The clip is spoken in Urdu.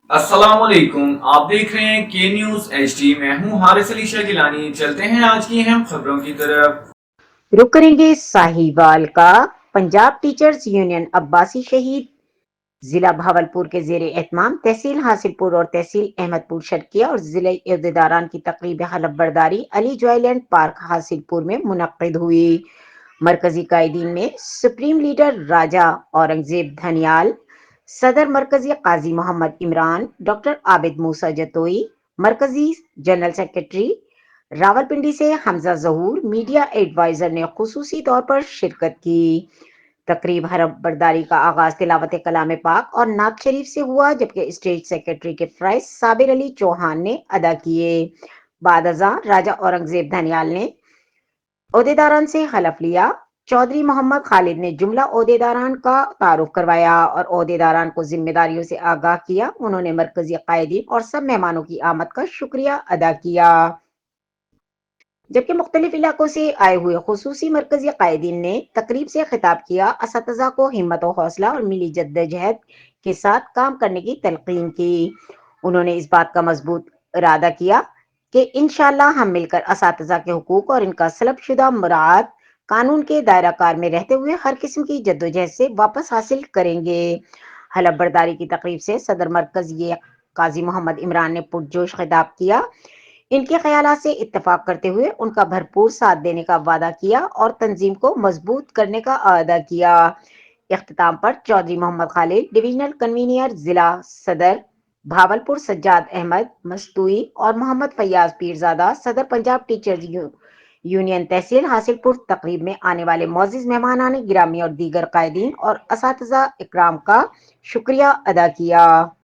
السلام علیکم، آپ دیکھ رہے ہیں کے نیوز ایچ ڈی۔ میں ہوں حارث علی شاہ گیلانی۔ چلتے ہیں آج کی اہم خبروں کی طرف۔ رخ کریں گے ساہیوال کا۔ پنجاب ٹیچرز یونین عباسی شہید ضلع بھاولپور کے زیر اہتمام تحصیل حاصل پور اور تحصیل احمد پور شرقیہ اور ضلع عہدیداران کی تقریب حلف برداری علی جوائے لینڈ پارک حاصل پور میں منعقد ہوئی۔ مرکزی قائدین میں سپریم لیڈر راجہ اورنگزیب دھنیال، صدر مرکزی قاضی محمد عمران، ڈاکٹر عابد موسیٰ جتوئی، مرکزی جنرل سیکرٹری راولپنڈی سے حمزہ ظہور، میڈیا ایڈوائزر نے خصوصی طور پر شرکت کی۔ تقریب حلف برداری کا آغاز تلاوت کلام پاک اور نعت شریف سے ہوا، جبکہ اسٹیج سیکرٹری کے فرائض صابر علی چوہان نے ادا کیے۔ بعد ازاں راجہ اورنگزیب دھنیال نے عہدیداران سے حلف لیا۔ چودھری محمد خالد نے جملہ عہدیداران کا تعارف کروایا اور عہدیداران کو ذمہ داریوں سے آگاہ کیا۔ انہوں نے مرکزی قائدین اور سب مہمانوں کی آمد کا شکریہ ادا کیا، جبکہ مختلف علاقوں سے آئے ہوئے خصوصی مرکزی قائدین نے تقریب سے خطاب کیا۔ اساتذہ کو ہمت و حوصلہ اور ملی جدوجہد کے ساتھ کام کرنے کی تلقین کی۔ انہوں نے اس بات کا مضبوط ارادہ کیا کہ انشاءاللہ ہم مل کر اساتذہ کے حقوق اور ان کا سلب شدہ مراعات قانون کے دائرہ کار میں رہتے ہوئے ہر قسم کی جدوجہد سے واپس حاصل کریں گے۔ حلف برداری کی تقریب سے صدر مرکزی قاضی محمد عمران نے پرجوش خطاب کیا۔ ان کے خیالات سے اتفاق کرتے ہوئے ان کا بھرپور ساتھ دینے کا وعدہ کیا اور تنظیم کو مضبوط کرنے کا اعادہ کیا۔ اختتام پر چودھری محمد خالد، ڈویژنل کنوینر ضلع صدر بھاولپور سجاد احمد مستوئی اور محمد فیاض پیرزادہ، صدر پنجاب ٹیچرز یونین تحصیل حاصل پور، تقریب میں آنے والے معزز مہمانان گرامی اور دیگر قائدین اور اساتذہ اکرام کا شکریہ ادا کیا۔